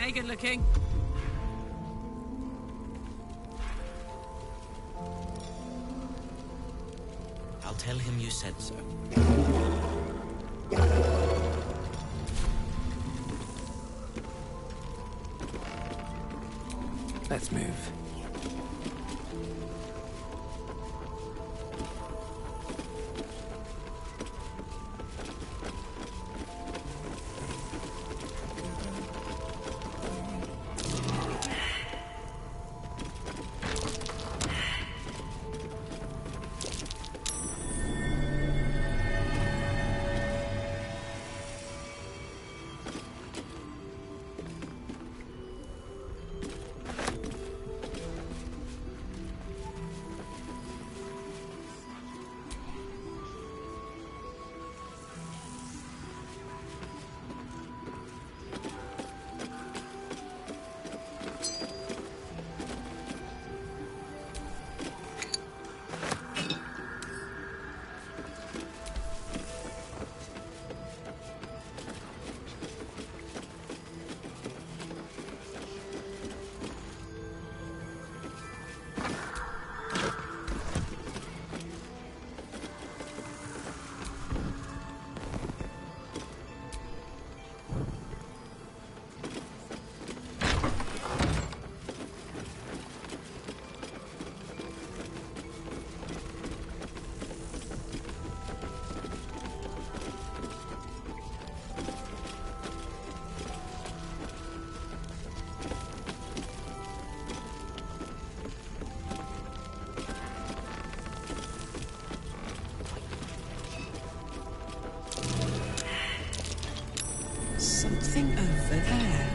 Pagan looking. I'll tell him you said so. Let's move. Something over there.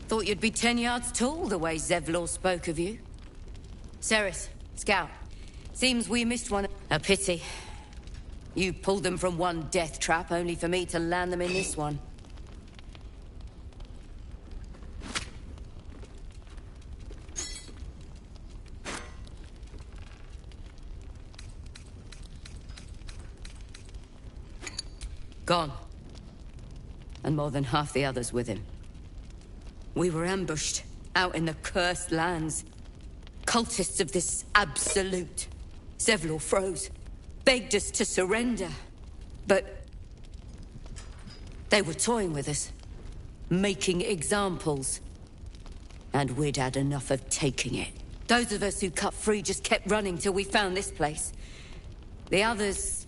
Thought you'd be 10 yards tall, the way Zevlor spoke of you. Ceres, Scout. Seems we missed one. A pity. You pulled them from one death trap, only for me to land them in this one. Gone. And more than half the others with him. We were ambushed, out in the cursed lands. Cultists of this absolute. Zevlor froze, begged us to surrender. But They were toying with us, making examples. And we'd had enough of taking it. Those of us who cut free just kept running till we found this place. The others...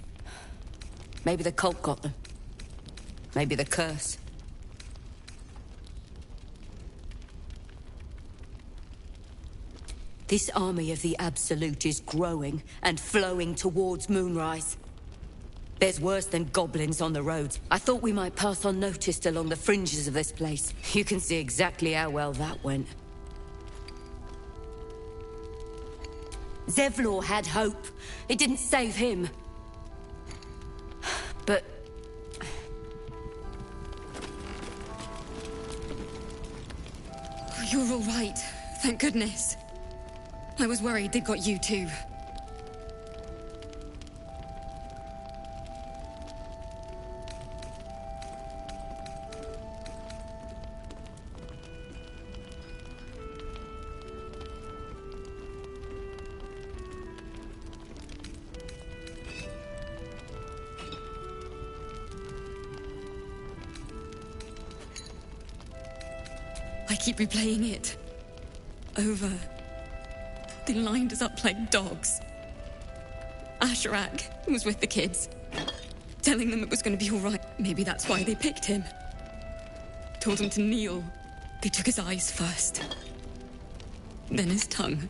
maybe the cult got them. Maybe the curse. This army of the Absolute is growing and flowing towards Moonrise. There's worse than goblins on the roads. I thought we might pass unnoticed along the fringes of this place. You can see exactly how well that went. Zevlor had hope. It didn't save him. But... You're all right. Thank goodness. I was worried they'd got you too. I keep replaying it. Over. They lined us up like dogs. Asherak was with the kids, telling them it was going to be all right. Maybe that's why they picked him. Told him to kneel. They took his eyes first. Then his tongue.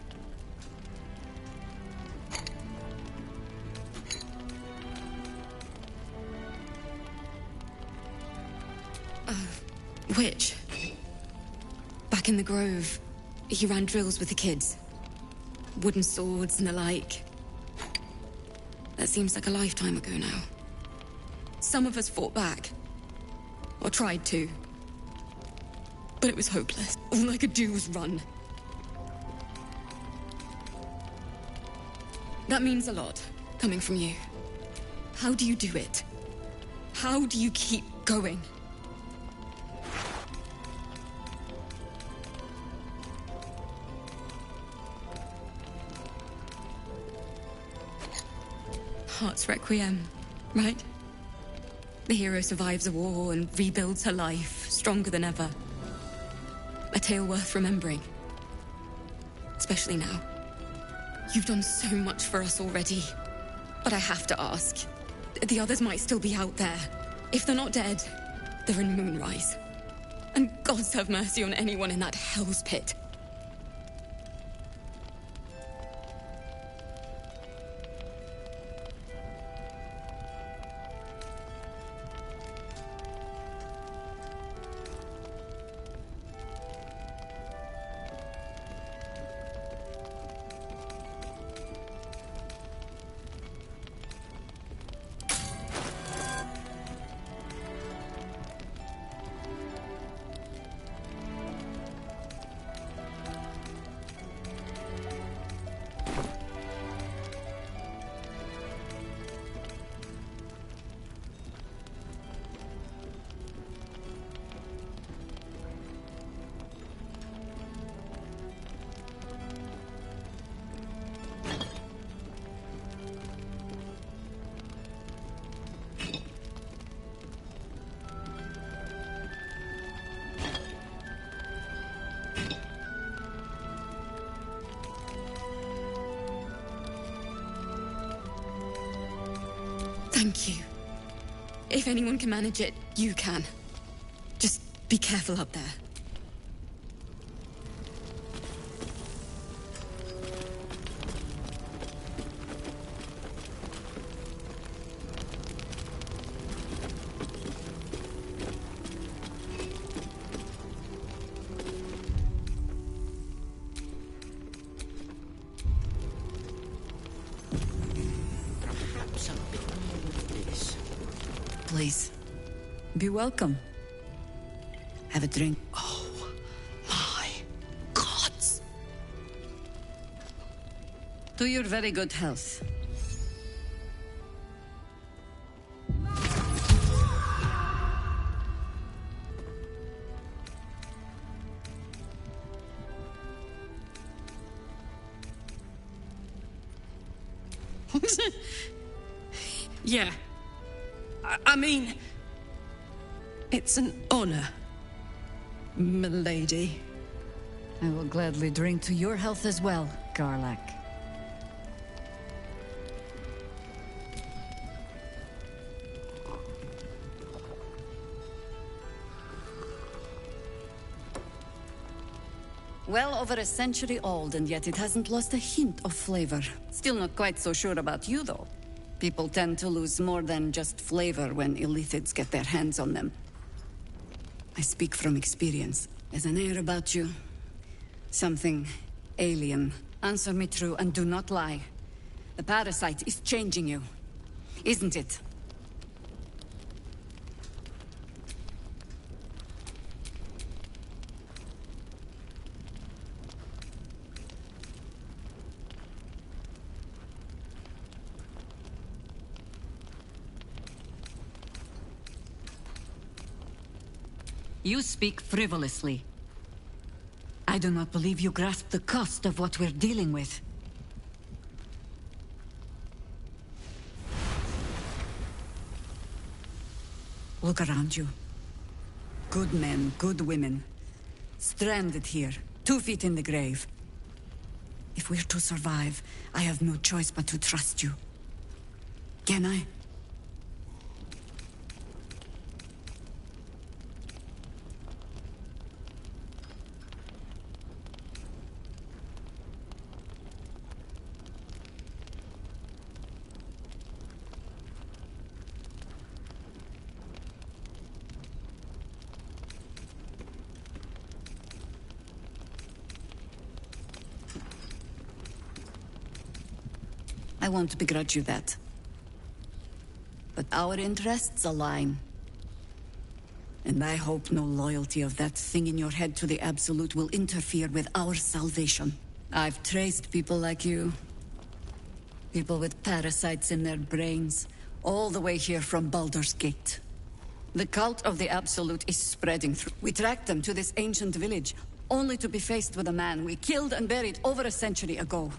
Witch. Back in the grove, he ran drills with the kids. Wooden swords and the like. That seems like a lifetime ago now. Some of us fought back. Or tried to. But it was hopeless. All I could do was run. That means a lot, coming from you. How do you do it? How do you keep going? Heart's Requiem, right? The hero survives a war and rebuilds her life, stronger than ever. A tale worth remembering. Especially now. You've done so much for us already. But I have to ask. The others might still be out there. If they're not dead, they're in Moonrise. And gods have mercy on anyone in that hell's pit. Thank you. If anyone can manage it, you can. Just be careful up there. Please. Be welcome. Have a drink. Oh, my gods. To your very good health. Yeah. I mean... It's an honor, milady. I will gladly drink to your health as well, Garlac. Well over a century old, and yet it hasn't lost a hint of flavor. Still not quite so sure about you, though. People tend to lose more than just flavor when illithids get their hands on them. I speak from experience. There's an air about you. Something alien. Answer me true and do not lie. The parasite is changing you, isn't it? You speak frivolously. I do not believe you grasp the cost of what we're dealing with. Look around you. Good men, good women. Stranded here, 2 feet in the grave. If we're to survive, I have no choice but to trust you. Can I? I won't begrudge you that. But our interests align. And I hope no loyalty of that thing in your head to the Absolute will interfere with our salvation. I've traced people like you. People with parasites in their brains, all the way here from Baldur's Gate. The cult of the Absolute is spreading through. We tracked them to this ancient village, only to be faced with a man we killed and buried over a century ago.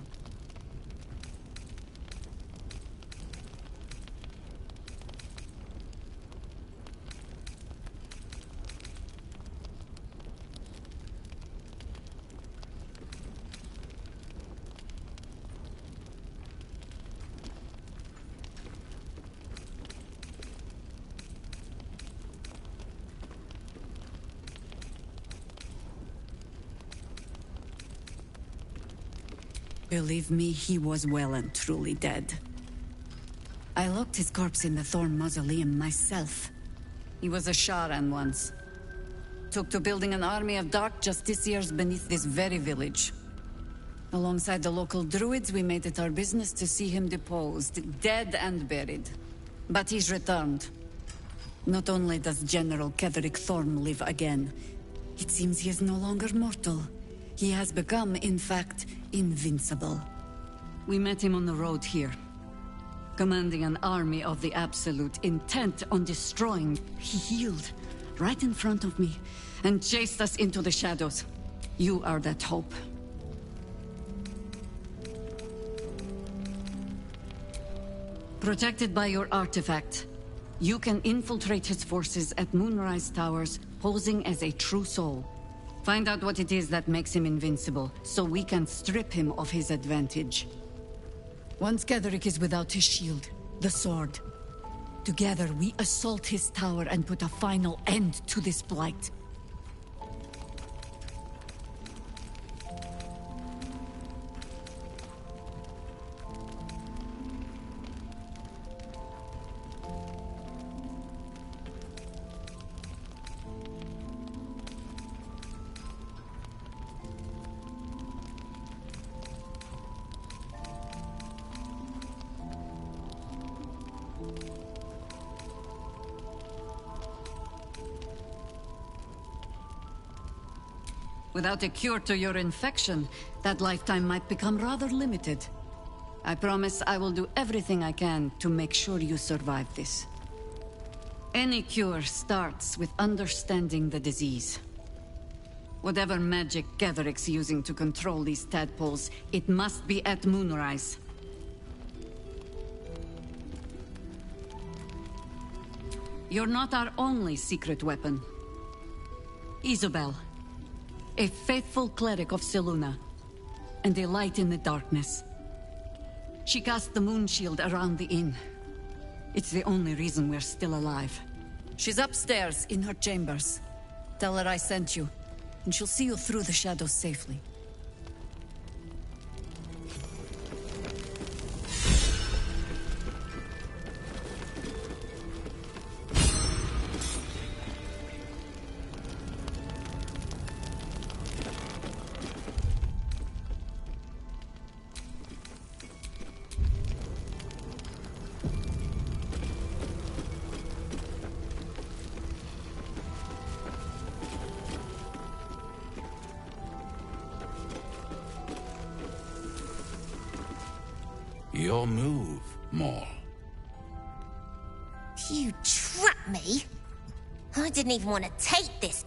Believe me, he was well and truly dead. I locked his corpse in the Thorn Mausoleum myself. He was a Sharan once. Took to building an army of dark justiciars beneath this very village. Alongside the local druids, we made it our business to see him deposed, dead and buried. But he's returned. Not only does General Ketheric Thorm live again, it seems he is no longer mortal. He has become, in fact, invincible. We met him on the road here, commanding an army of the Absolute, intent on destroying. He healed, right in front of me, and chased us into the shadows. You are that hope. Protected by your artifact, you can infiltrate his forces at Moonrise Towers, posing as a true soul. Find out what it is that makes him invincible, so we can strip him of his advantage. Once Ketheric is without his shield, the sword, together we assault his tower and put a final end to this blight. Without a cure to your infection, that lifetime might become rather limited. I promise I will do everything I can to make sure you survive this. Any cure starts with understanding the disease. Whatever magic Ketheric's using to control these tadpoles, it must be at Moonrise. You're not our only secret weapon. Isobel, a faithful cleric of Selûne, and a light in the darkness. She cast the moon shield around the inn. It's the only reason we're still alive. She's upstairs in her chambers. Tell her I sent you, and she'll see you through the shadows safely. Your move, Maul. You trapped me? I didn't even want to take this.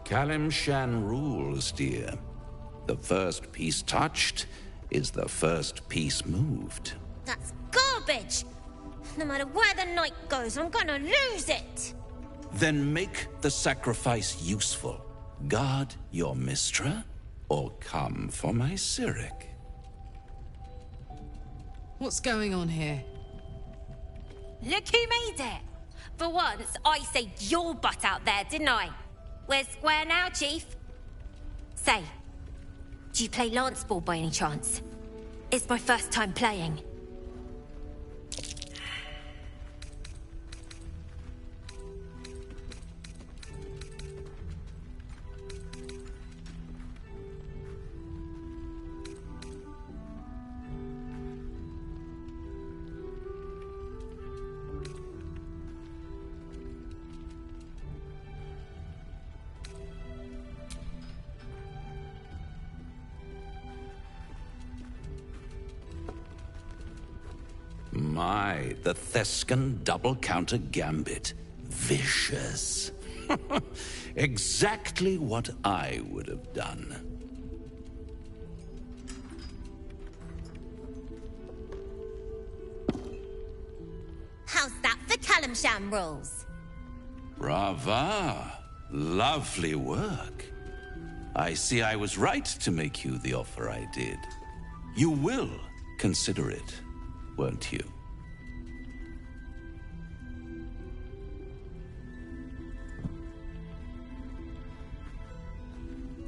Kalimshan rules, dear. The first piece touched is the first piece moved. That's garbage! No matter where the night goes, I'm gonna lose it! Then make the sacrifice useful. Guard your Mistra, or come for my Cyric. What's going on here? Look who made it! For once, I saved your butt out there, didn't I? We're square now, Chief. Say, do you play lance ball by any chance? It's my first time playing. My, the Thescan double counter gambit. Vicious. Exactly what I would have done. How's that for Kalimshan rules? Brava. Lovely work. I see I was right to make you the offer I did. You will consider it, won't you?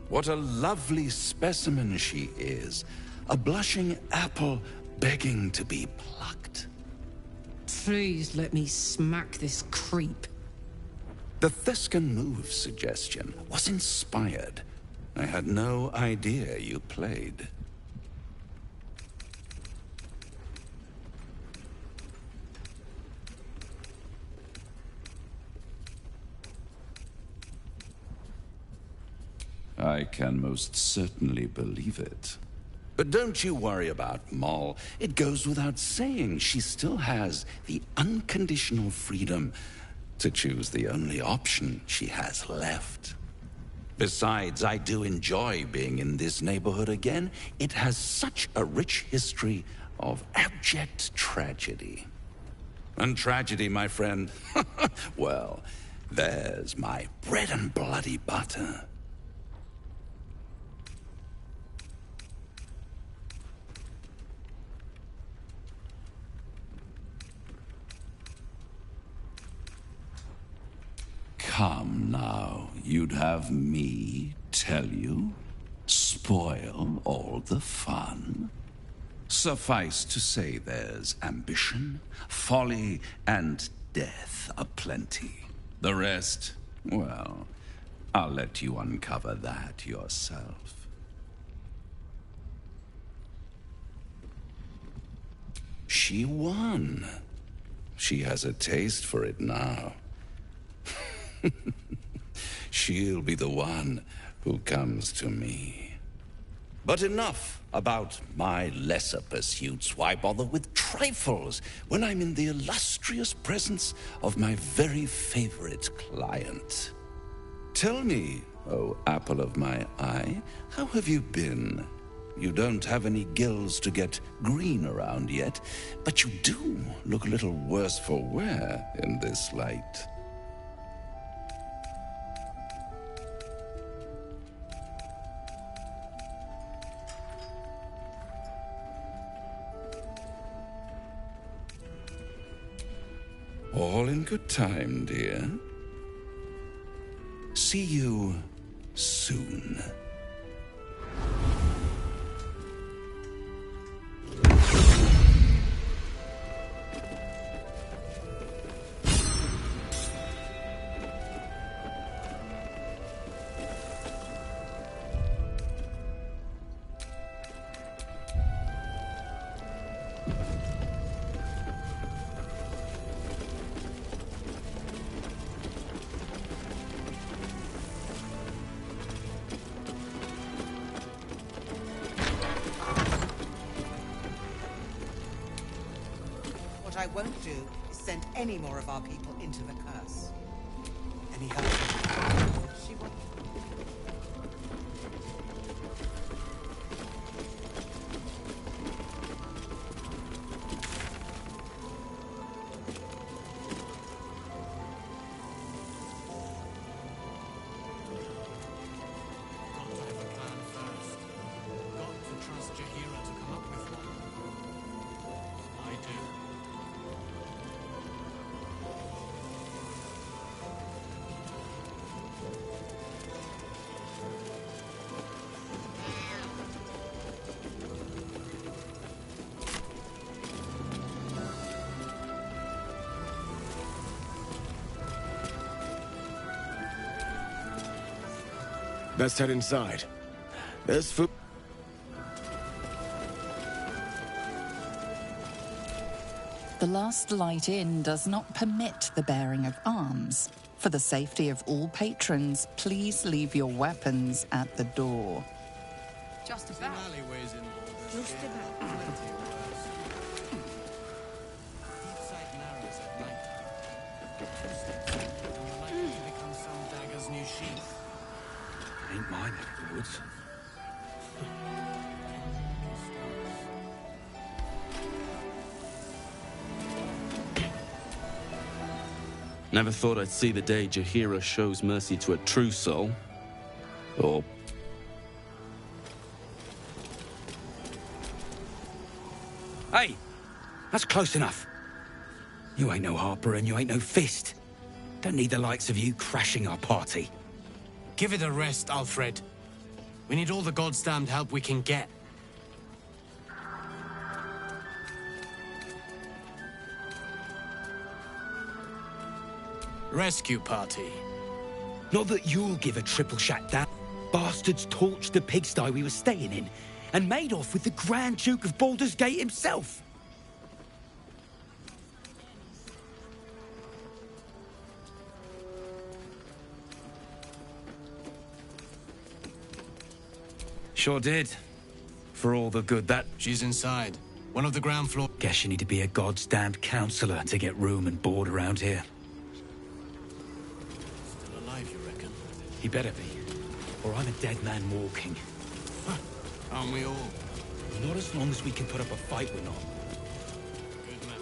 What a lovely specimen she is. A blushing apple begging to be plucked. Please let me smack this creep. The Thescan move suggestion was inspired. I had no idea you played. I can most certainly believe it. But don't you worry about Moll. It goes without saying she still has the unconditional freedom to choose the only option she has left. Besides, I do enjoy being in this neighborhood again. It has such a rich history of abject tragedy. And tragedy, my friend, well, there's my bread and bloody butter. Come now, you'd have me tell you? Spoil all the fun? Suffice to say there's ambition, folly, and death aplenty. The rest, well, I'll let you uncover that yourself. She won. She has a taste for it now. She'll be the one who comes to me. But enough about my lesser pursuits. Why bother with trifles when I'm in the illustrious presence of my very favorite client? Tell me, oh apple of my eye, how have you been? You don't have any gills to get green around yet, but you do look a little worse for wear in this light. All in good time, dear. See you soon. What I won't do is send any more of our people into the curse. Any help? She won't. Let's head inside. There's food. The Last Light Inn does not permit the bearing of arms. For the safety of all patrons, please leave your weapons at the door. Just about. Just about. Ain't my neck of the woods. Never thought I'd see the day Jaheira shows mercy to a true soul. Or... Hey! That's close enough. You ain't no Harper and you ain't no Fist. Don't need the likes of you crashing our party. Give it a rest, Alfred. We need all the goddamned help we can get. Rescue party. Not that you'll give a triple shot down. Bastards torched the pigsty we were staying in and made off with the Grand Duke of Baldur's Gate himself. Sure did. For all the good that... She's inside. One of the ground floor... Guess you need to be a goddamned counsellor to get room and board around here. Still alive, you reckon? He better be. Or I'm a dead man walking. Aren't we all? Not as long as we can put up a fight, we're not. Good man.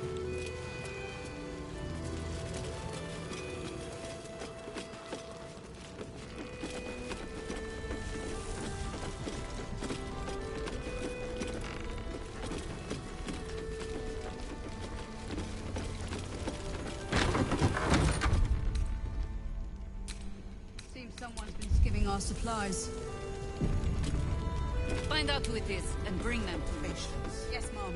Seems someone's been skimming our supplies. Find out who it is and bring them to me. Patience. Yes, Mom.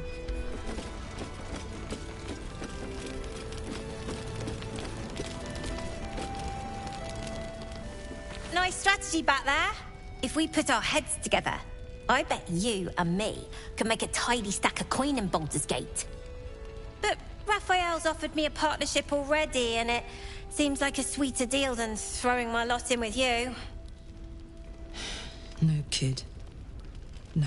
Nice strategy back there. If we put our heads together, I bet you and me can make a tidy stack of coin in Baldur's Gate. But Raphael's offered me a partnership already, and it seems like a sweeter deal than throwing my lot in with you. No, kid. No.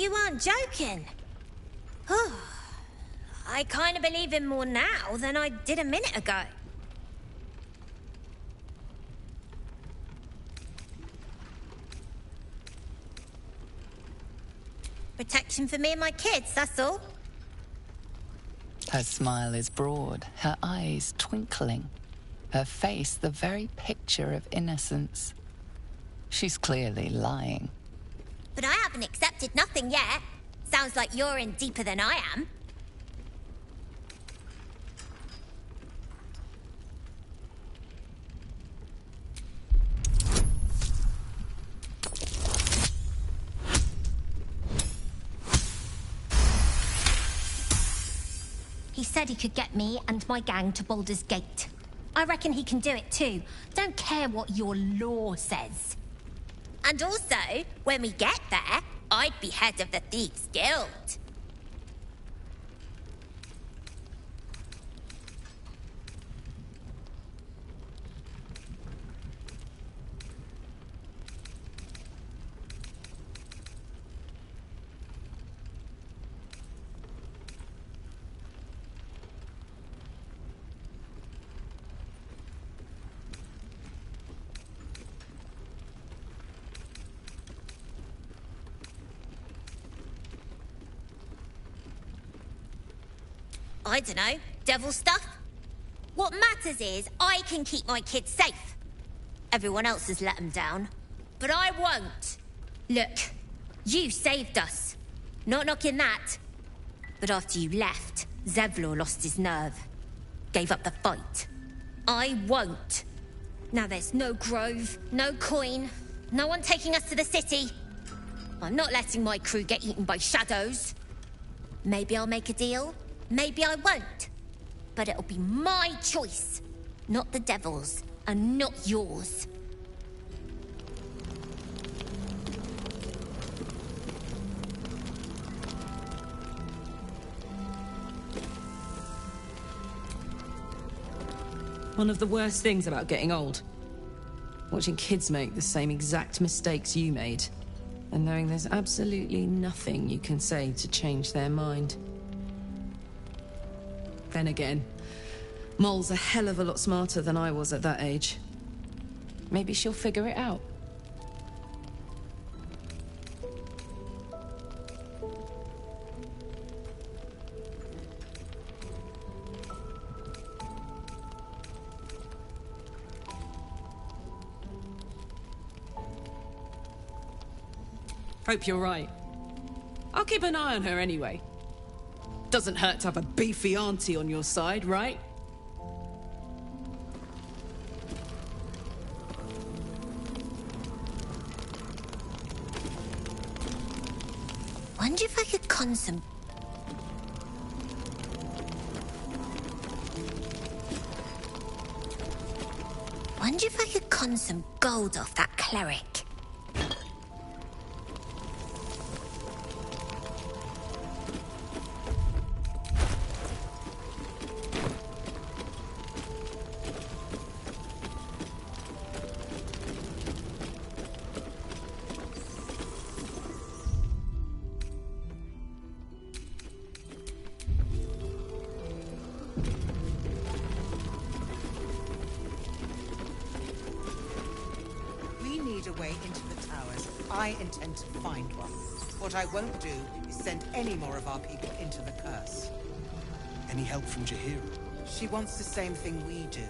you aren't joking. I kind of believe him more now than I did a minute ago. Protection for me and my kids, that's all. Her smile is broad, her eyes twinkling, her face the very picture of innocence. She's clearly lying. But I haven't accepted nothing yet. Sounds like you're in deeper than I am. He said he could get me and my gang to Baldur's Gate. I reckon he can do it too. Don't care what your law says. And also, when we get there, I'd be head of the Thieves' Guild. I don't know, devil stuff? What matters is I can keep my kids safe. Everyone else has let them down, but I won't. Look, you saved us. Not knocking that. But after you left, Zevlor lost his nerve. Gave up the fight. I won't. Now there's no grove, no coin, no one taking us to the city. I'm not letting my crew get eaten by shadows. Maybe I'll make a deal. Maybe I won't, but it'll be my choice, not the devil's, and not yours. One of the worst things about getting old. Watching kids make the same exact mistakes you made, and knowing there's absolutely nothing you can say to change their mind. Then again, Mol's a hell of a lot smarter than I was at that age. Maybe she'll figure it out. Hope you're right. I'll keep an eye on her anyway. Doesn't hurt to have a beefy auntie on your side, right? Wonder if I could con some... Wonder if I could con some gold off that cleric. A way into the towers. I intend to find one. What I won't do is send any more of our people into the curse. Any help from Jahira? She wants the same thing we do.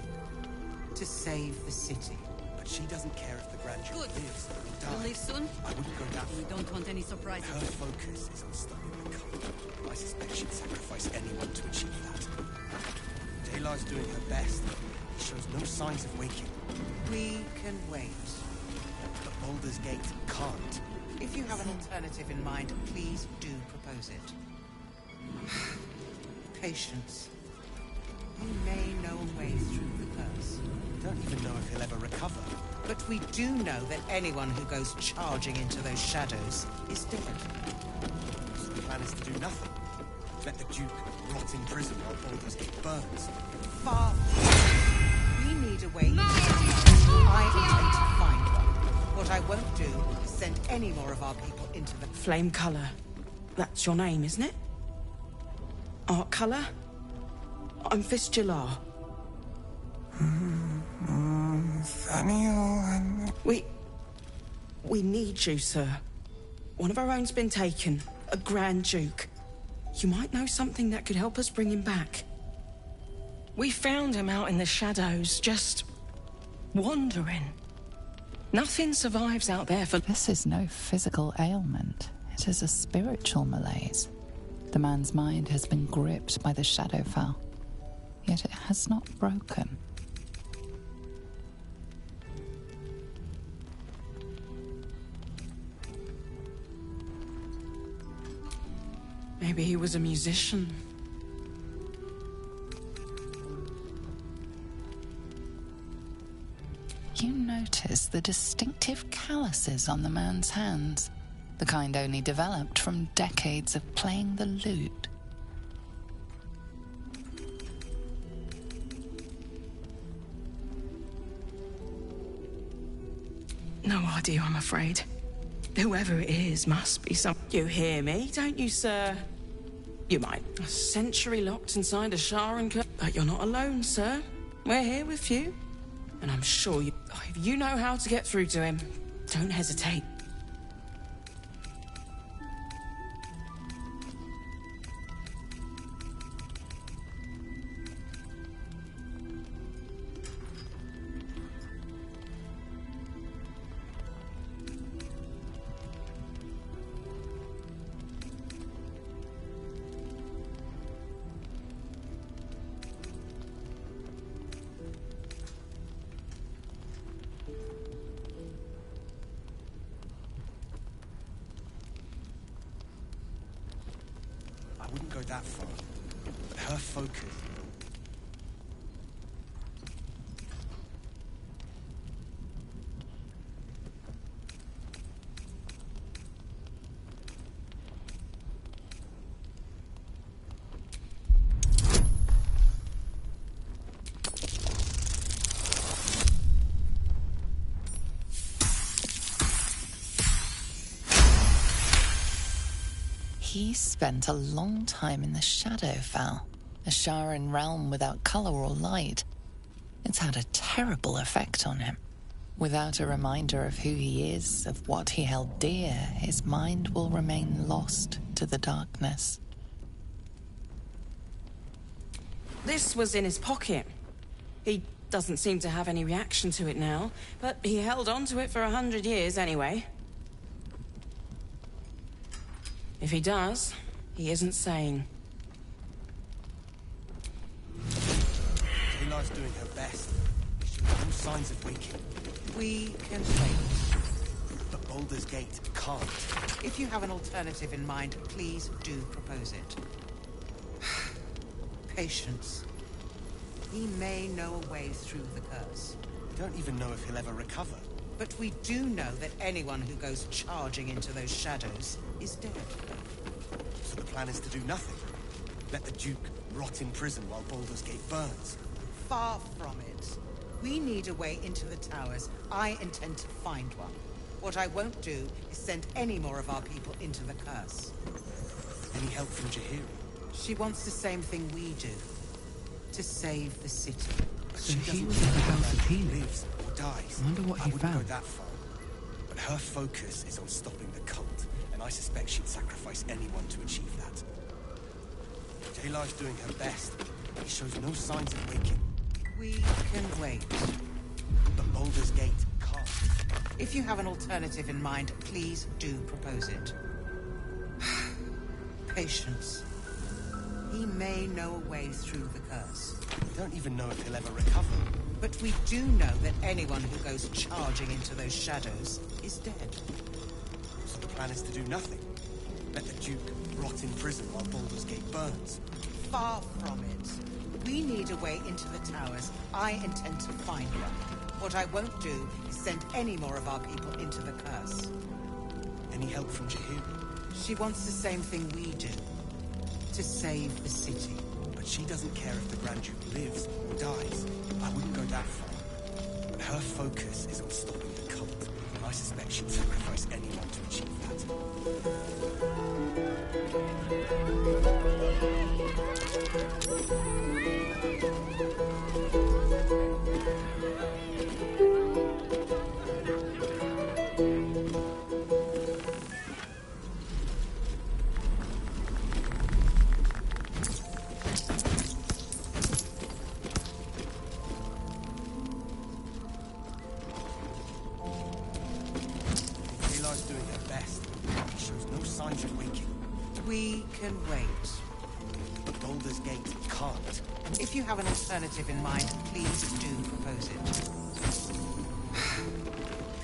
To save the city. But she doesn't care if the Grand Duke lives or dies. Leave soon? I wouldn't go that far. We don't want any surprises. Her focus is on stopping the cult. I suspect she'd sacrifice anyone to achieve that. Daylar's doing her best. She shows no signs of waking. We can wait. Baldur's Gate can't. If you have an alternative in mind, please do propose it. Patience. We may know a way through the curse. We don't even know if he'll ever recover. But we do know that anyone who goes charging into those shadows is dead. So the plan is to do nothing. Let the Duke rot in prison while Baldur's Gate burns. Far. We need a way. I intend to find one. What I won't do is send any more of our people into the... Flame color. That's your name, isn't it? Art colour? I'm Fistula. We need you, sir. One of our own's been taken. A Grand Duke. You might know something that could help us bring him back. We found him out in the shadows, just wandering. Nothing survives out there for... This is no physical ailment. It is a spiritual malaise. The man's mind has been gripped by the Shadowfell, yet it has not broken. Maybe he was a musician. You notice the distinctive calluses on the man's hands, the kind only developed from decades of playing the lute. No idea, I'm afraid. Whoever it is must be some... You hear me, don't you, sir? You might. A century locked inside a Sharon... But you're not alone, sir. We're here with you. And I'm sure you... If you know how to get through to him, don't hesitate. I wouldn't go that far, but her focus... He spent a long time in the Shadowfell, a Sharan realm without color or light. It's had a terrible effect on him. Without a reminder of who he is, of what he held dear, his mind will remain lost to the darkness. This was in his pocket. He doesn't seem to have any reaction to it now, but he held on to it for 100 years anyway. If he does, he isn't sane. Daylight's doing her best. She shows no signs of waking. We can wait. But Baldur's Gate can't. If you have an alternative in mind, please do propose it. Patience. He may know a way through the curse. We don't even know if he'll ever recover. But we do know that anyone who goes charging into those shadows is dead. So the plan is to do nothing? Let the Duke rot in prison while Baldur's Gate burns? Far from it. We need a way into the towers. I intend to find one. What I won't do is send any more of our people into the curse. Any help from Jaheira? She wants the same thing we do. To save the city. So he was at the House of Healing. Lives or dies. I wonder what he I wouldn't found. go that far. But her focus is on stopping the cult, and I suspect she'd sacrifice anyone to achieve that. Daylight's doing her best. He shows no signs of waking. We can wait. But Baldur's Gate can't. If you have an alternative in mind, please do propose it. Patience. He may know a way through the curse. We don't even know if he'll ever recover. But we do know that anyone who goes charging into those shadows is dead. So the plan is to do nothing? Let the Duke rot in prison while Baldur's Gate burns? Far from it. We need a way into the towers. I intend to find one. What I won't do is send any more of our people into the curse. Any help from Jaheira? She wants the same thing we do. To save the city. But she doesn't care if the Grand Duke lives or dies. I wouldn't go that far. But her focus is on stopping the cult, and I I suspect she'd sacrifice anyone to achieve that. We can wait. But Baldur's Gate can't. If you have an alternative in mind, please do propose it.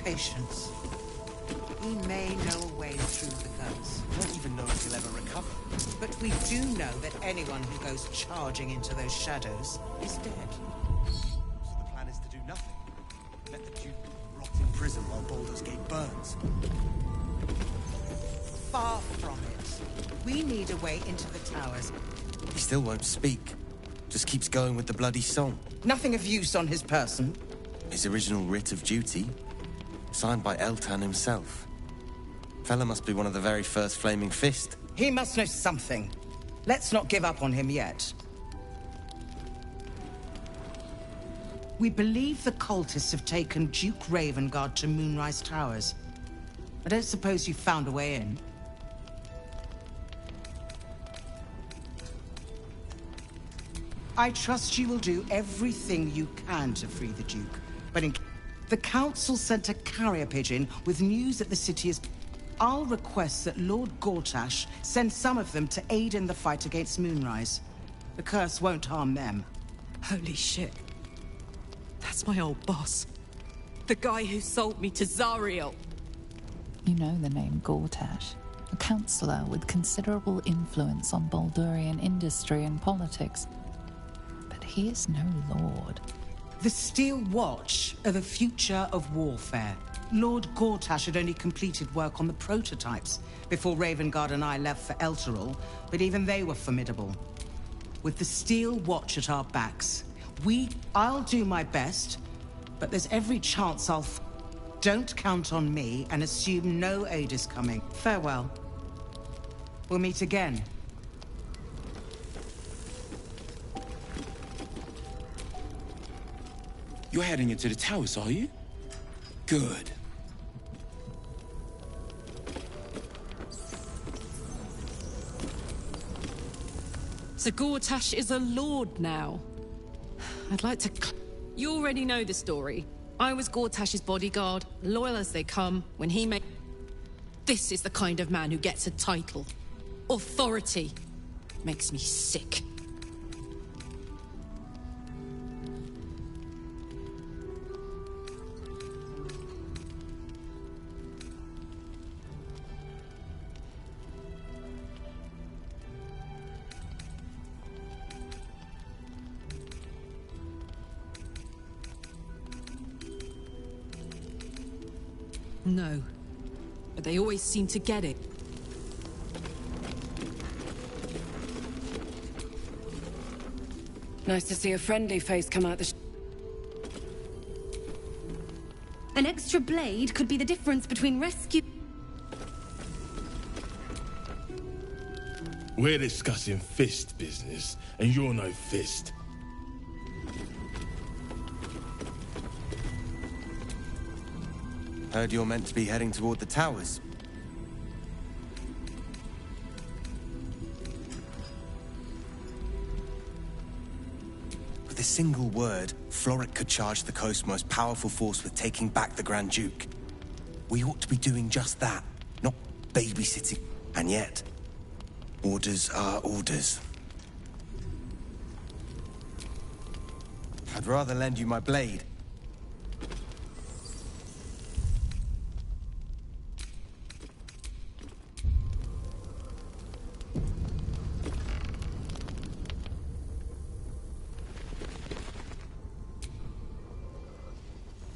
Patience. He may know a way through the curse. I don't even know if he'll ever recover. But we do know that anyone who goes charging into those shadows is dead. So the plan is to do nothing. Let the Duke rot in prison while Baldur's Gate burns. Far from it. We need a way into the towers. He still won't speak. Just keeps going with the bloody song. Nothing of use on his person. His original writ of duty, signed by Eltan himself. Fella must be one of the very first Flaming Fist. He must know something. Let's not give up on him yet. We believe the cultists have taken Duke Ravengard to Moonrise Towers. I don't suppose you found a way in. I trust you will do everything you can to free the Duke, but the Council sent a carrier pigeon with news that the city is... I'll request that Lord Gortash send some of them to aid in the fight against Moonrise. The curse won't harm them. Holy shit. That's my old boss. The guy who sold me to Zariel. You know the name Gortash, a councillor with considerable influence on Baldurian industry and politics. But he is no lord. The Steel Watch are the future of warfare. Lord Gortash had only completed work on the prototypes before Ravengard and I left for Elturel, but even they were formidable. With the Steel Watch at our backs, I'll do my best, but there's every chance Don't count on me and assume no aid is coming. Farewell. We'll meet again. You're heading into the towers, are you? Good. So Gortash is a lord now. I'd like to... You already know the story. I was Gortash's bodyguard, loyal as they come, when he made... This is the kind of man who gets a title. Authority. Makes me sick. No. But they always seem to get it. Nice to see a friendly face come out the An extra blade could be the difference between rescue... We're discussing fist business, and you're no fist. Heard you're meant to be heading toward the towers. With a single word, Floric could charge the coast's most powerful force with taking back the Grand Duke. We ought to be doing just that, not babysitting. And yet, orders are orders. I'd rather lend you my blade.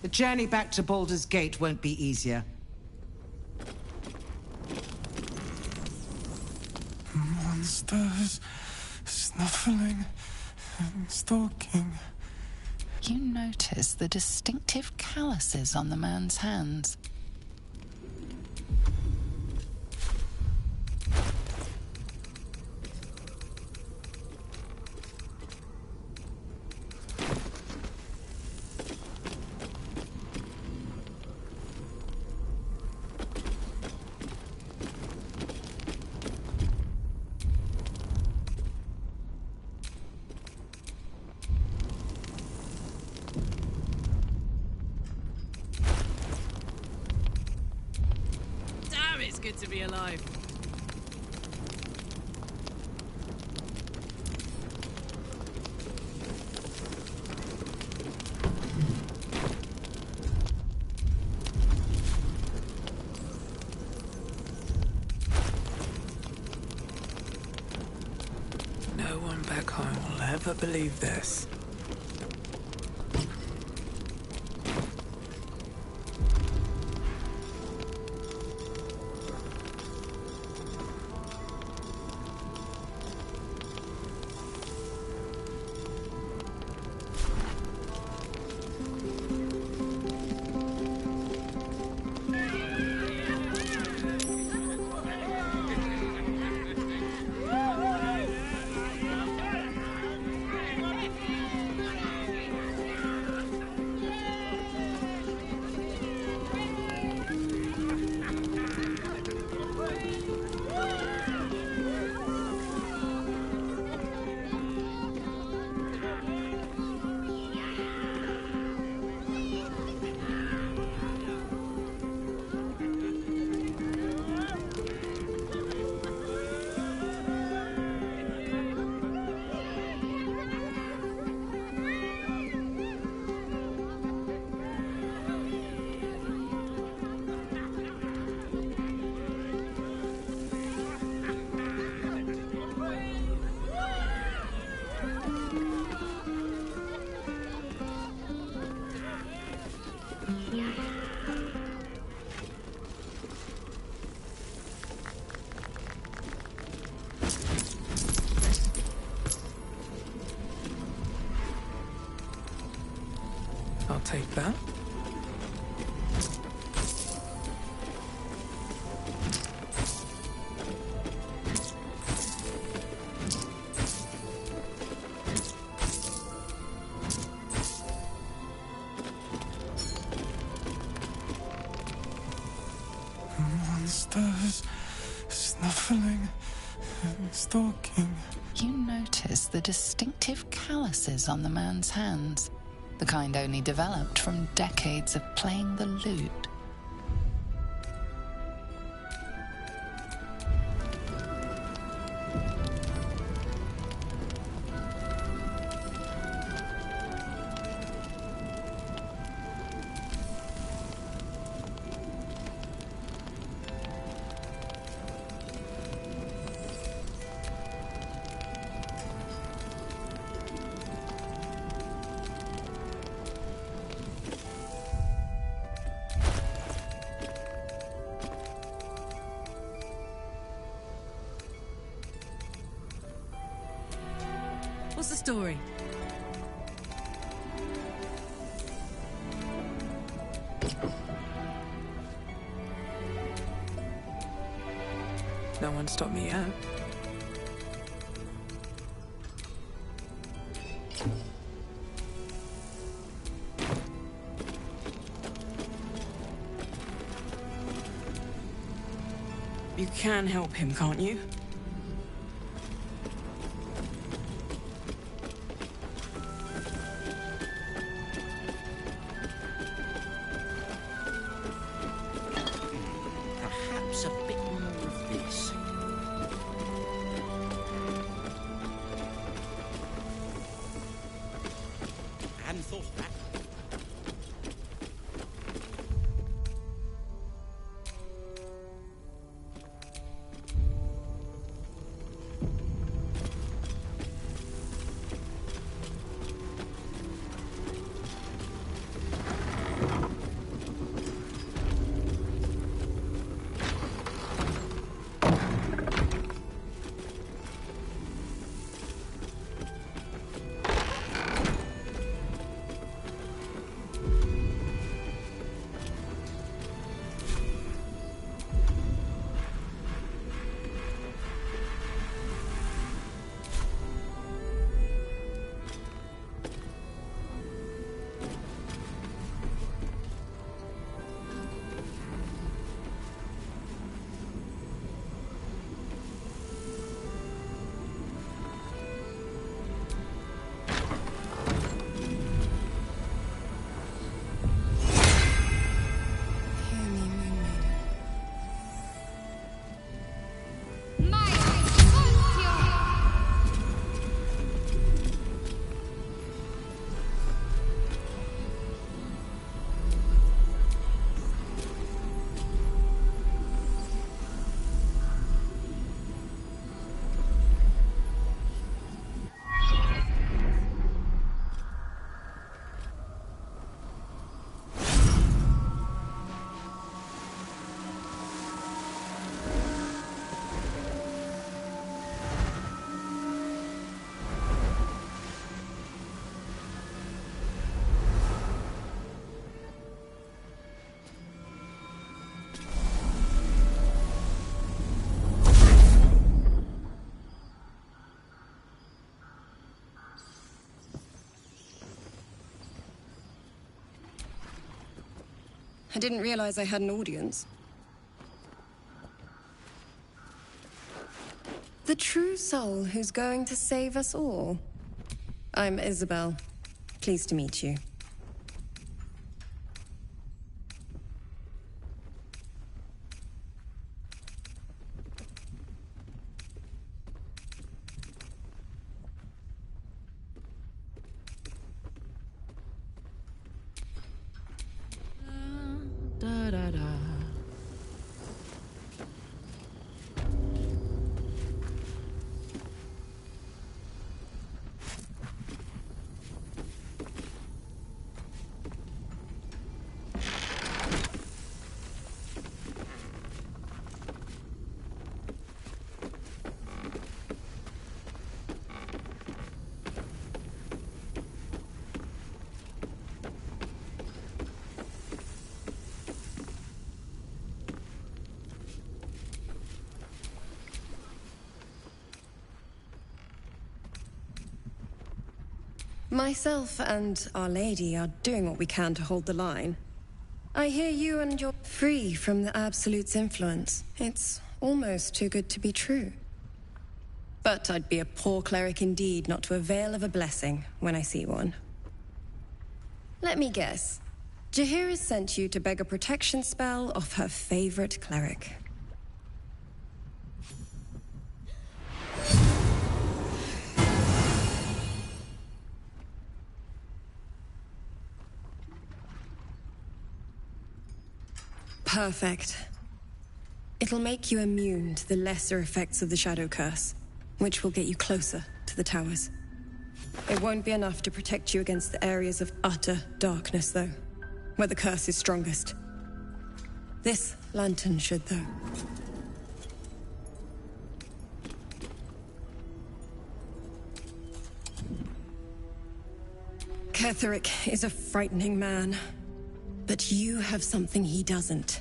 The journey back to Baldur's Gate won't be easier. Monsters, snuffling and stalking. You notice the distinctive calluses on the man's hands. good to be alive. No one back home will ever believe this. I'll take that. Monsters, snuffling, stalking. You notice the distinctive calluses on the man's hands, the kind only developed from decades of playing the lute. What's the story? No one stopped me yet. You can help him, can't you? Perhaps a bit more of this. I hadn't thought of that. I didn't realize I had an audience. The true soul who's going to save us all. I'm Isabel. Pleased to meet you. Myself and Our Lady are doing what we can to hold the line. I hear you and you're free from the Absolute's influence. It's almost too good to be true. But I'd be a poor cleric indeed not to avail of a blessing when I see one. Let me guess. Jaheira's sent you to beg a protection spell off her favorite cleric. Perfect. It'll make you immune to the lesser effects of the Shadow Curse, which will get you closer to the towers. It won't be enough to protect you against the areas of utter darkness, though, where the curse is strongest. This lantern should, though. Ketheric is a frightening man. But you have something he doesn't.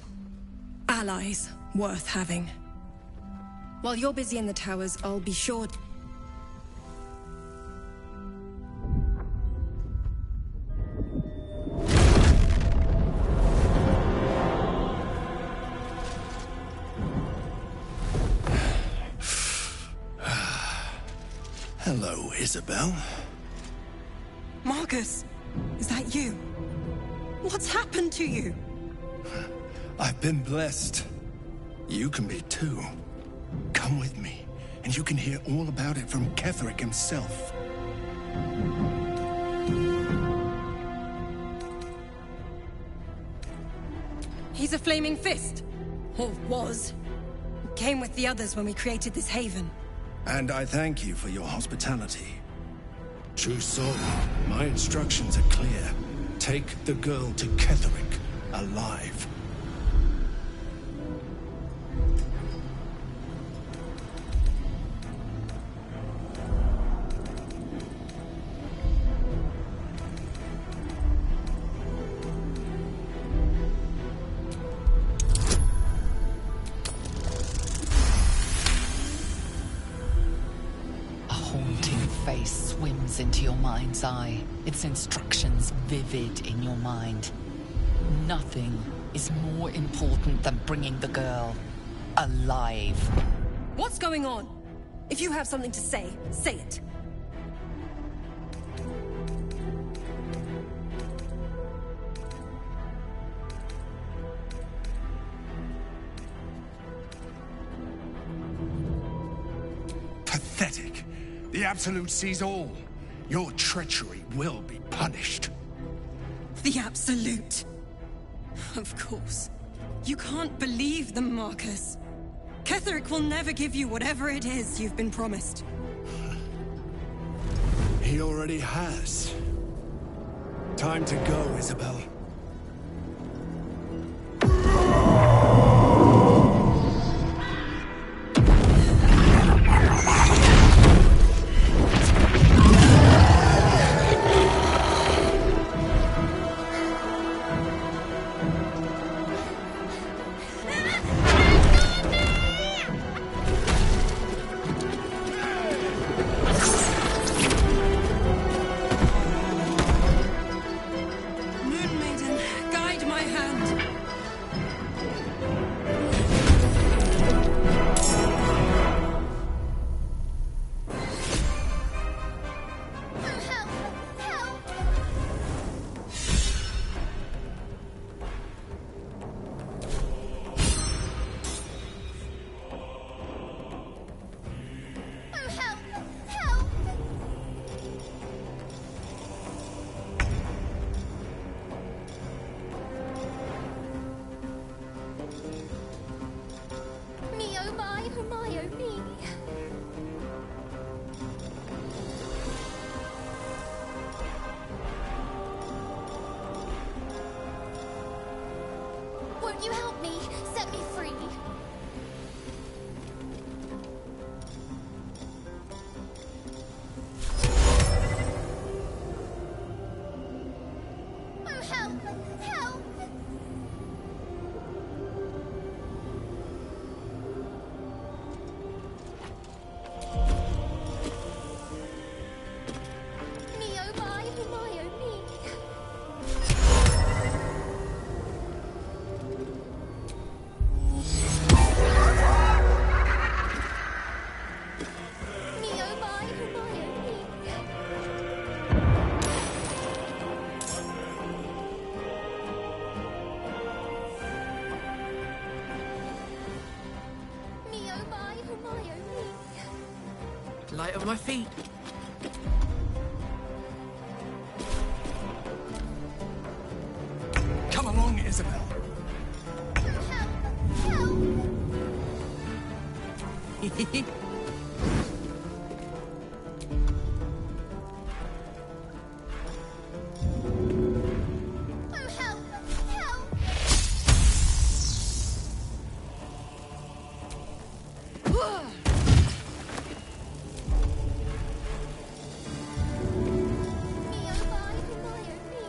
Allies worth having. While you're busy in the towers, I'll be sure... Hello, Isabel. Marcus, is that you? What's happened to you? I've been blessed. You can be too. Come with me, and you can hear all about it from Ketheric himself. He's a flaming fist. Or was. Came with the others when we created this haven. And I thank you for your hospitality. True soul, my instructions are clear. Take the girl to Ketheric, alive. A haunting face swims into your mind's eye, its instructions vivid in your mind. Nothing is more important than bringing the girl alive. What's going on? If you have something to say, say it. Pathetic. The Absolute sees all. Your treachery will be punished. The Absolute. Of course. You can't believe them, Marcus. Ketheric will never give you whatever it is you've been promised. He already has. Time to go, Isabel. Moon Maid's Won't you help me? Set me free. Oh, help! Help! Me, oh my, oh my, oh me. Me, oh my, oh my, oh me. Me, oh my, oh my, oh me. Light on my feet. Come along, Isabel. Oh, help! Help! Me, oh my, oh my, oh me.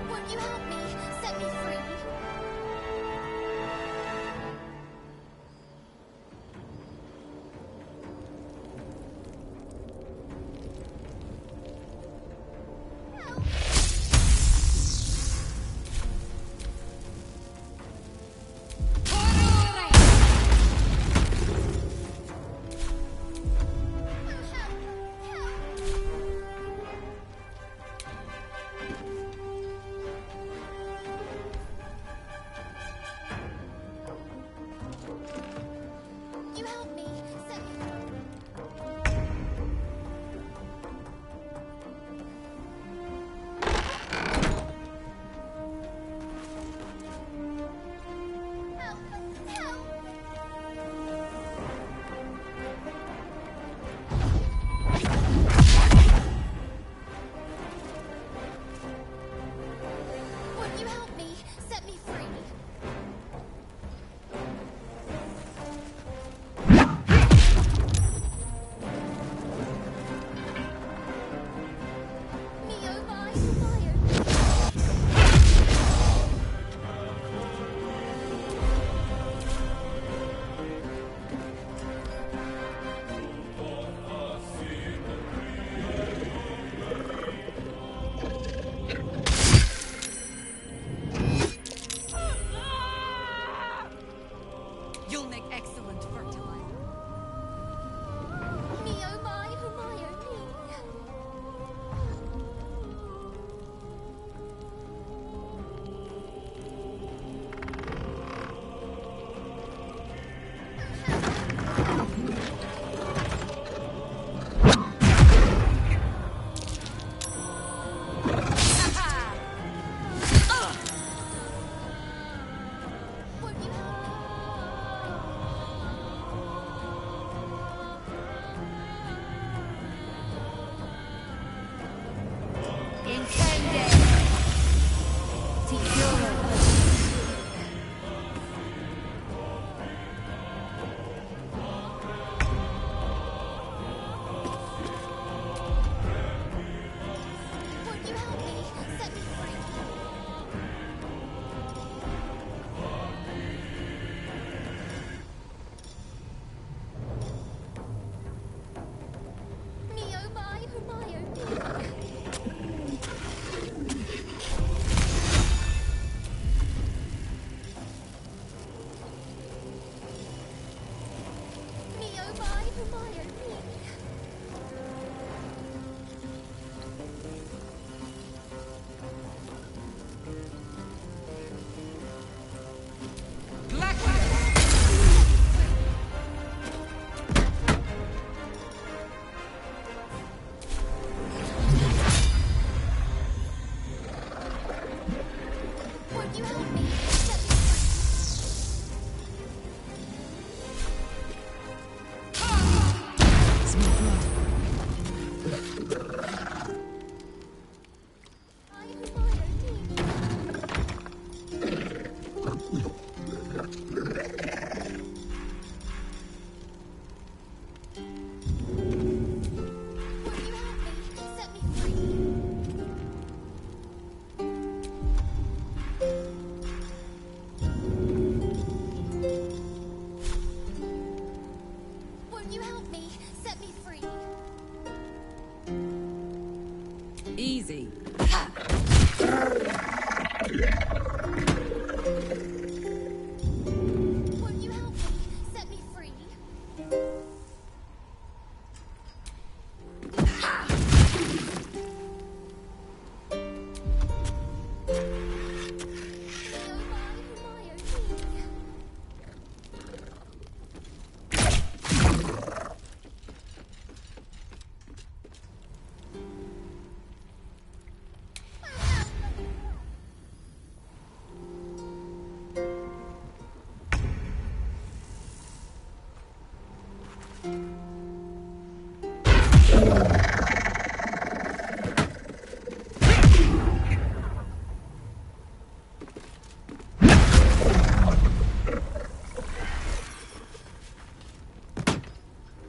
Won't you help me? Set me free.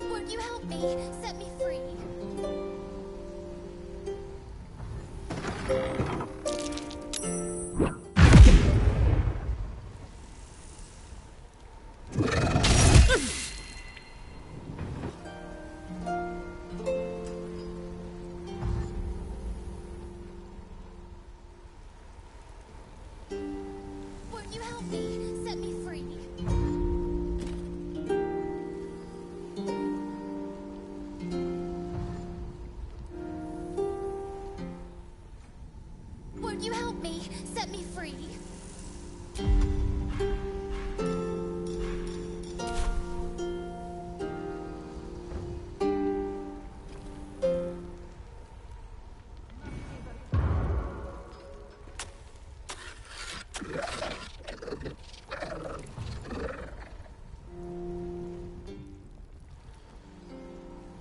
Won't you help me? Set me free. Won't you help me? Set me free. Won't you help me? Set me free.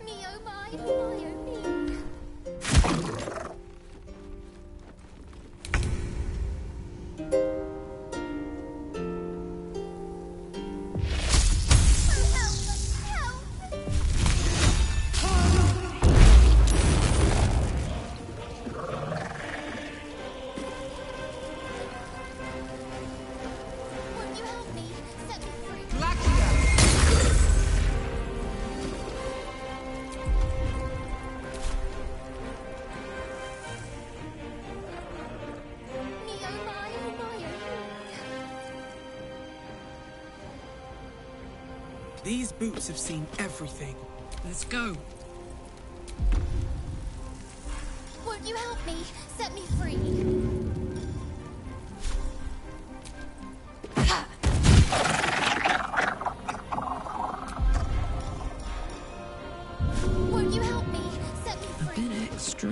Me, oh my, oh my, oh me. Won't you help me? Set me free. Me, oh my, oh my, oh me. These boots have seen everything. Let's go. Won't you help me? Set me free. Won't you help me? Set me free. A bit extra.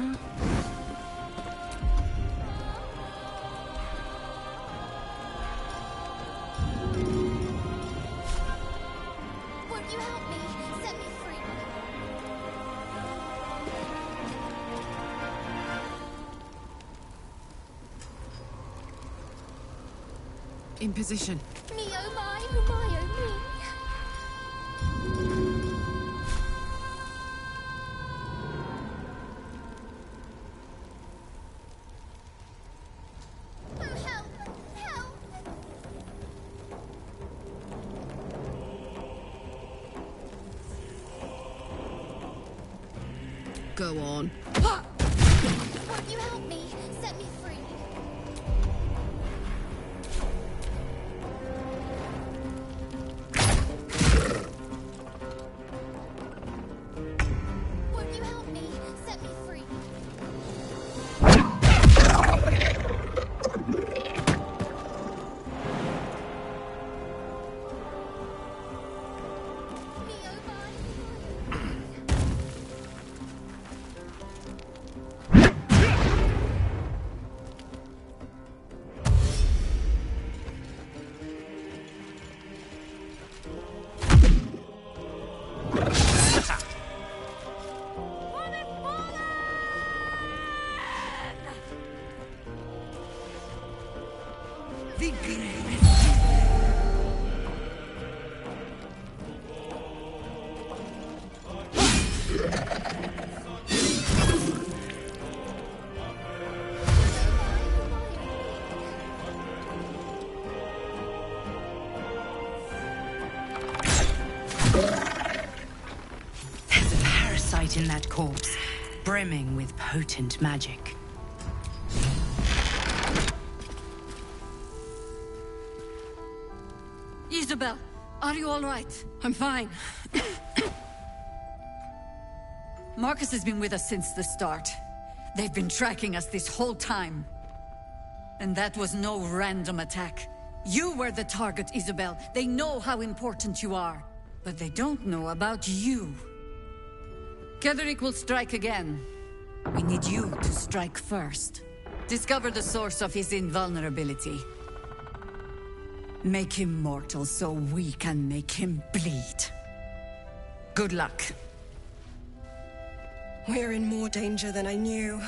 Won't you help me? Set me free. In position. Me, oh my, oh my, oh me. Oh, help! Help! Go on. Won't you help me? Set me free. Won't you help me? Set me free. Me, oh my, oh my. There's a parasite in that corpse, brimming with potent magic. Isabel, are you all right? I'm fine. Marcus has been with us since the start. They've been tracking us this whole time. And that was no random attack. You were the target, Isabel. They know how important you are. But they don't know about you. Ketherick will strike again. We need you to strike first. Discover the source of his invulnerability. Make him mortal so we can make him bleed. Good luck. We're in more danger than I knew.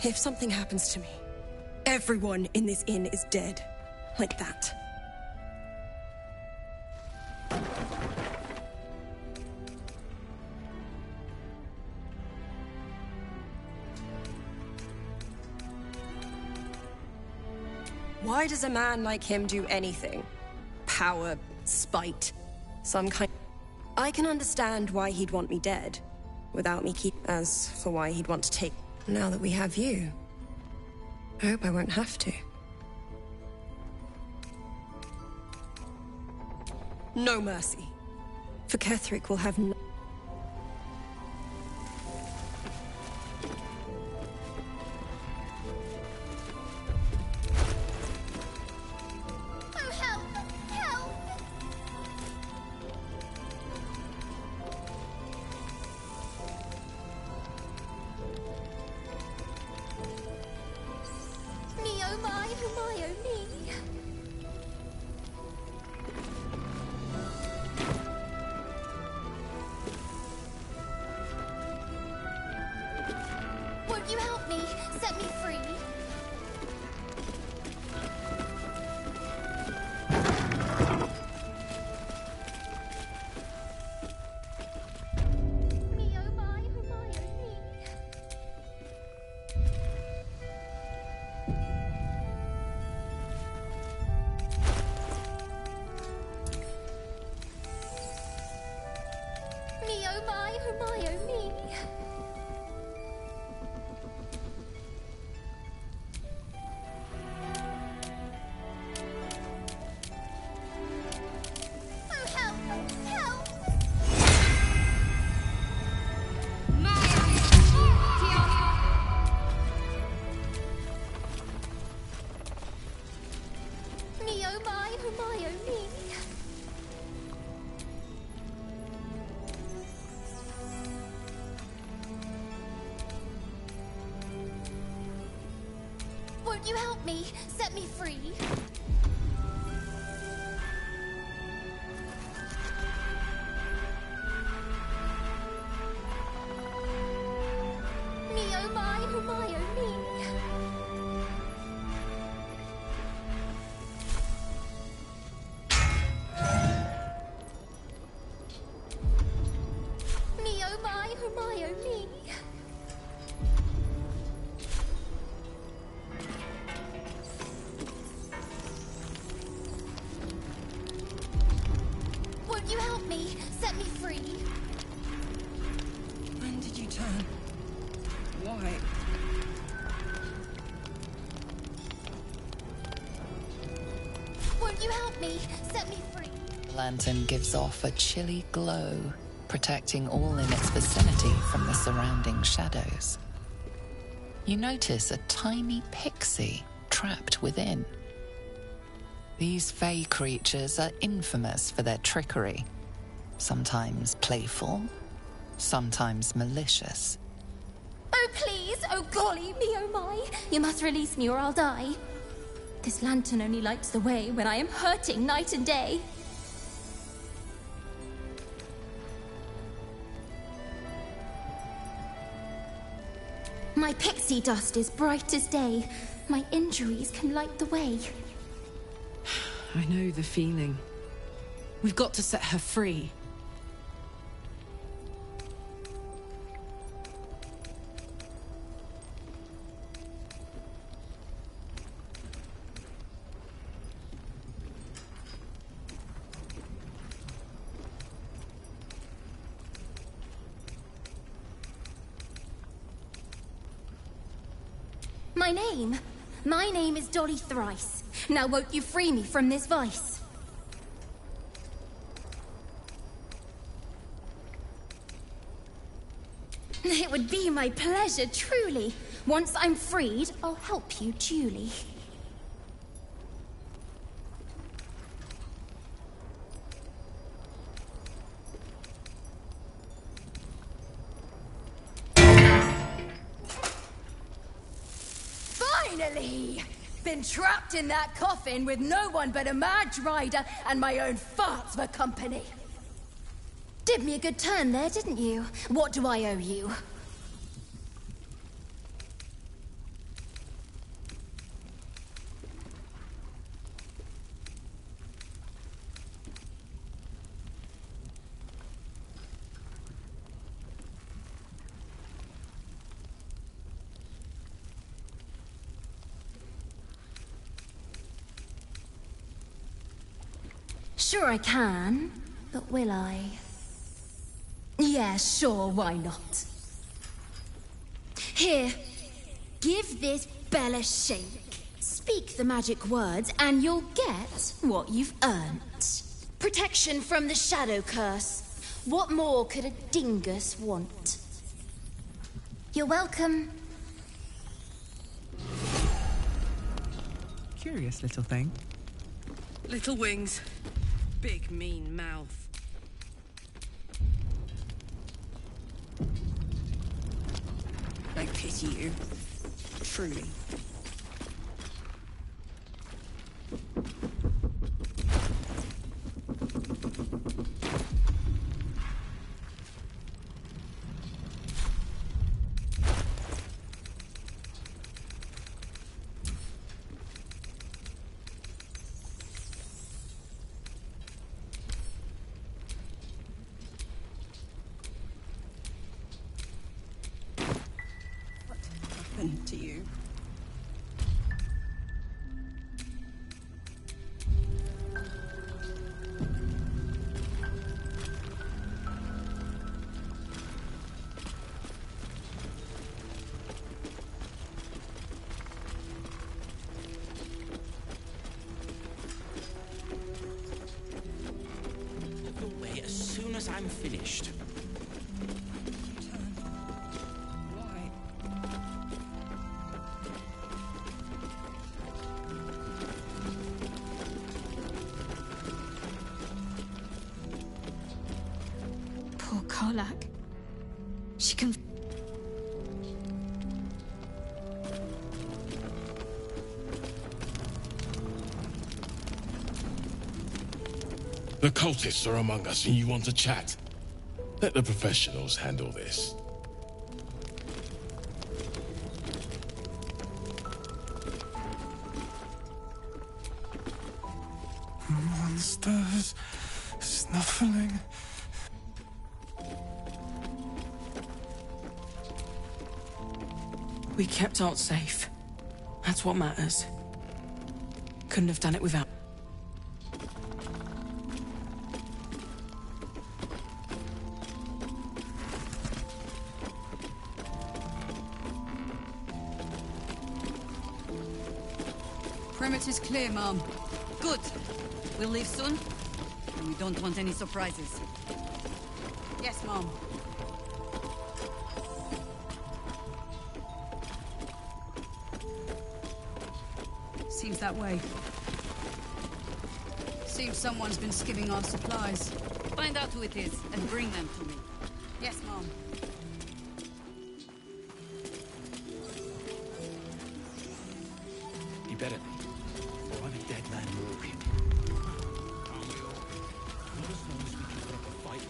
If something happens to me, everyone in this inn is dead. Like that. Why does a man like him do anything? Power, spite, some kind... I can understand why he'd want me dead, without me keep... As for why he'd want to take... Now that we have you, I hope I won't have to. No mercy. For Ketherick will have no... Won't you help me? Set me free. Me, oh my, oh my, oh me. Me, oh my, oh my, oh me. Won't you help me? Set me free. Me, oh my, oh my, oh me. Me, oh my, oh my, oh me. Won't you help me? Set me free. When did you turn? Why? Won't you help me? Set me free. The lantern gives off a chilly glow, protecting all in its vicinity from the surrounding shadows. You notice a tiny pixie trapped within. These fey creatures are infamous for their trickery, sometimes playful, sometimes malicious. Oh, please! Oh, golly, me, oh my! You must release me or I'll die. This lantern only lights the way when I am hurting night and day. My pixie dust is bright as day. My injuries can light the way. I know the feeling. We've got to set her free. My name is Dolly Thrice. Now won't you free me from this vice? It would be my pleasure, truly. Once I'm freed, I'll help you duly. Finally! Been trapped in that coffin with no one but a mad rider and my own farts for company. Did me a good turn there, didn't you? What do I owe you? Sure I can, but will I? Yeah, sure, why not? Here, give this bell a shake. Speak the magic words and you'll get what you've earned. Protection from the shadow curse. What more could a dingus want? You're welcome. Curious little thing. Little wings. Big mean mouth. I pity you. Truly. To you. Away as soon as I'm finished. Karlach. She can... The cultists are among us and you want to chat. Let the professionals handle this. Monsters snuffling. We kept Art safe. That's what matters. Couldn't have done it without... Perimeter's clear, Mom. Good. We'll leave soon, and we don't want any surprises. Yes, Mom. Seems that way. Seems someone's been skimming our supplies. Find out who it is and bring them to me. Yes, Mom. You better be, or I'm a dead man walking. Can't we all? Not as long as we can put up a fight.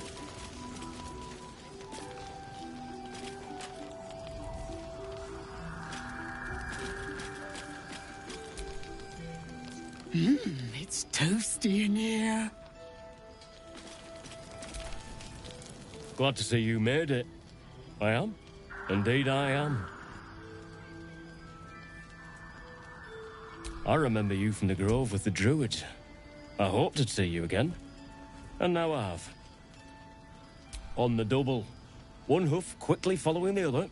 It's toasty in here. Glad to see you made it. I am. Indeed I am. I remember you from the Grove with the Druid. I hoped to see you again. And now I have. On the double. One hoof quickly following the other.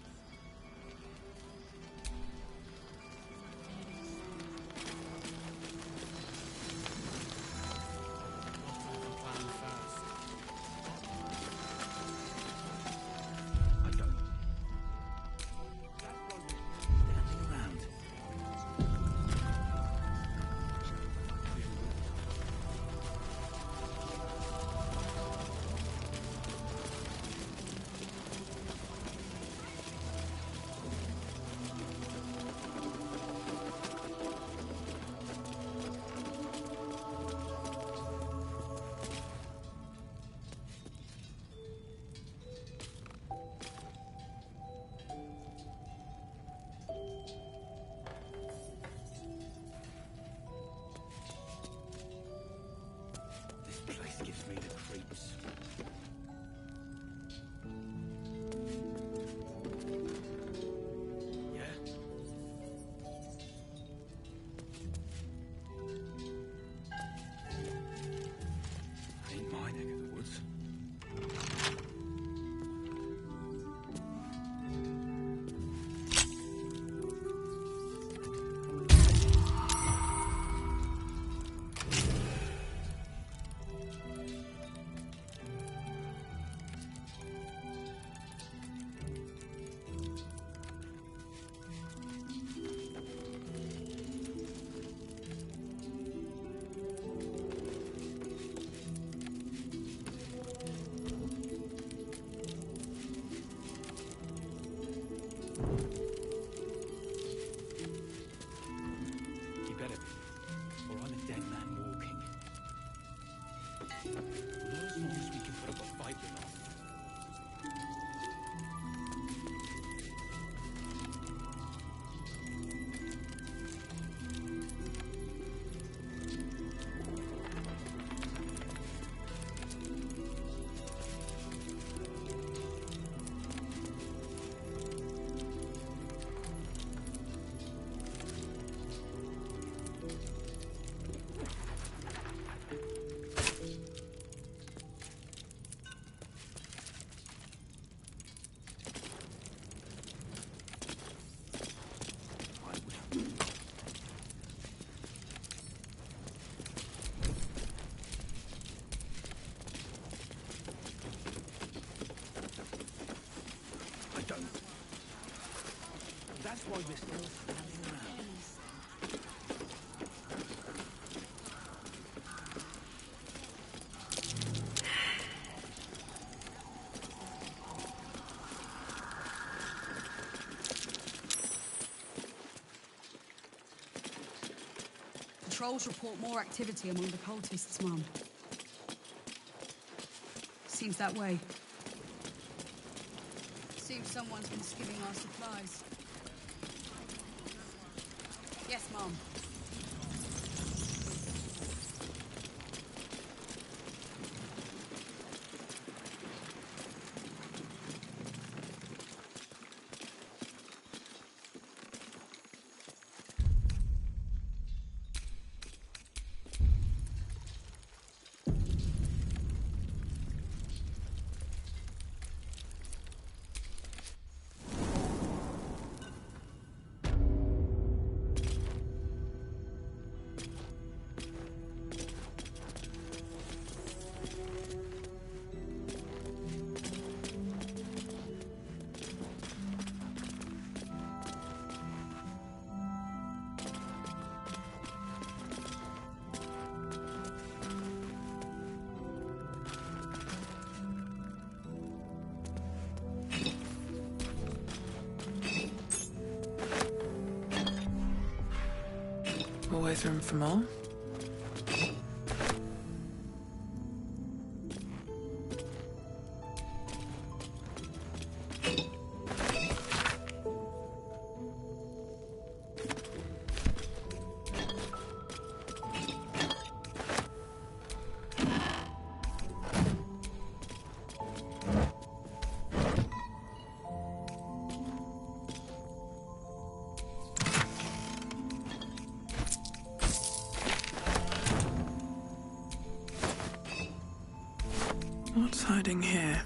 sleeps. Ain't my neck of the woods. He better be, or I'm a dead man walking. Not as long as we can put up a fight with them. I don't. That's why we're still standing around. Patrols report more activity among the cultists, Mum. Seems that way. Seems someone's been skimming our supplies. Yes, Mom. Always room for more? What's hiding here?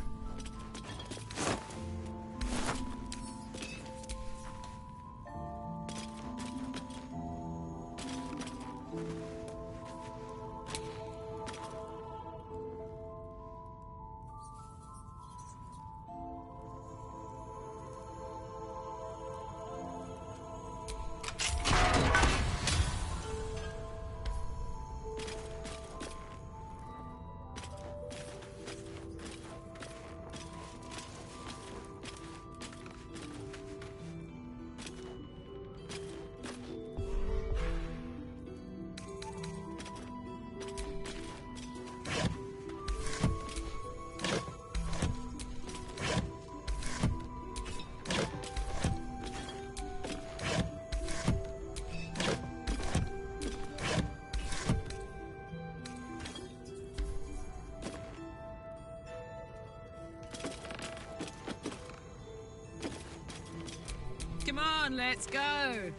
on, let's go.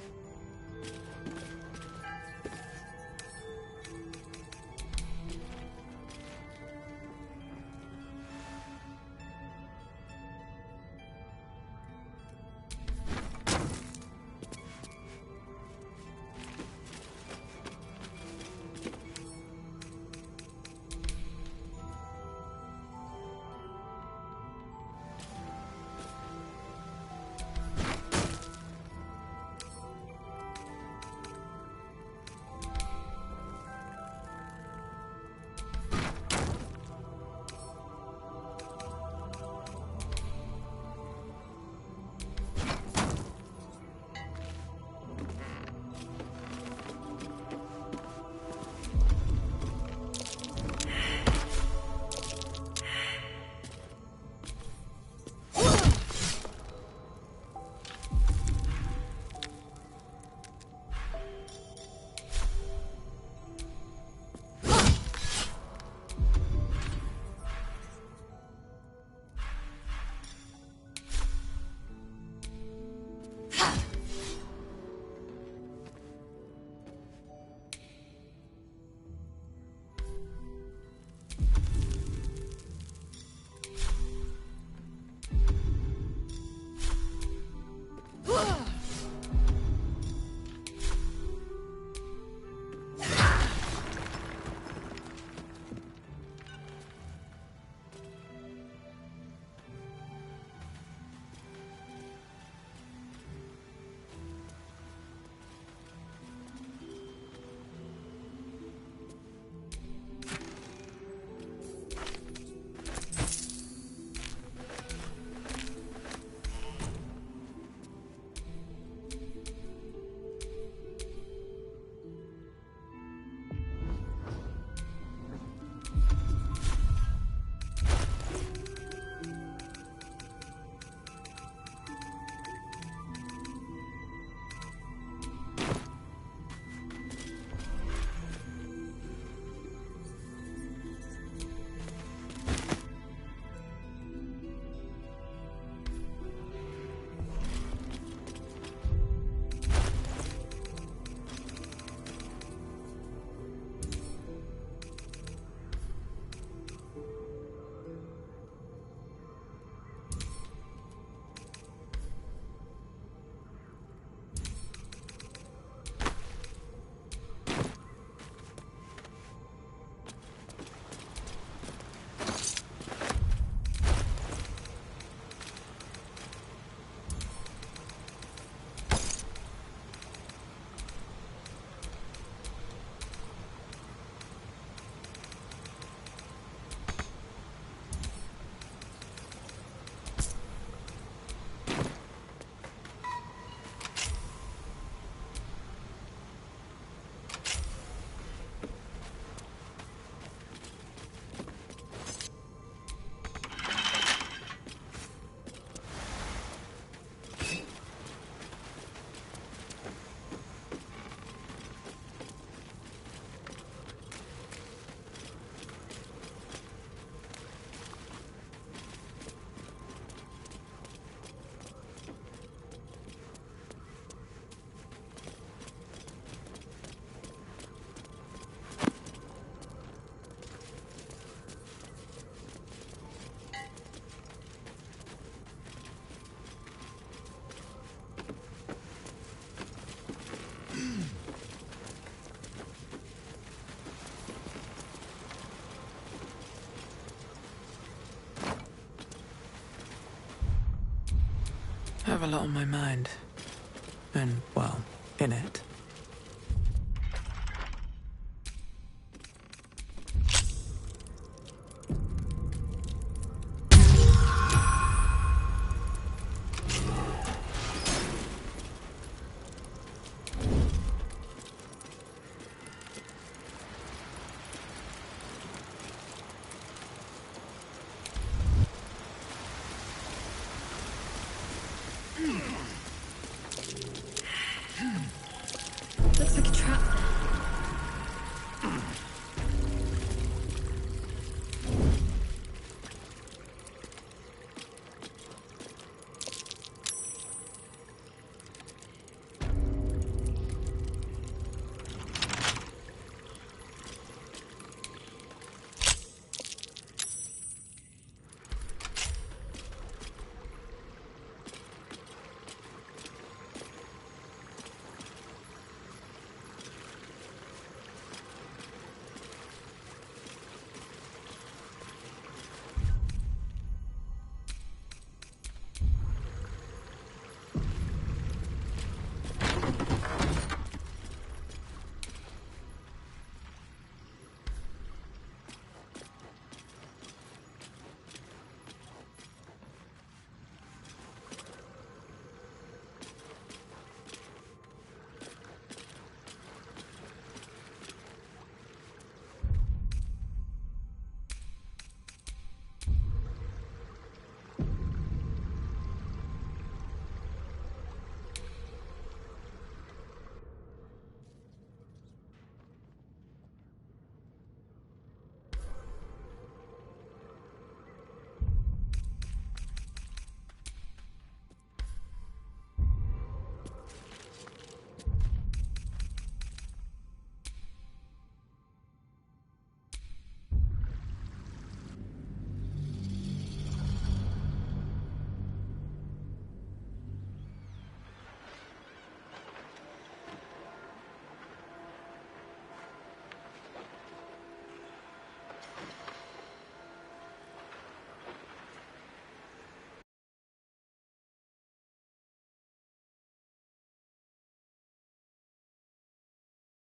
I have a lot on my mind. And, well, in it.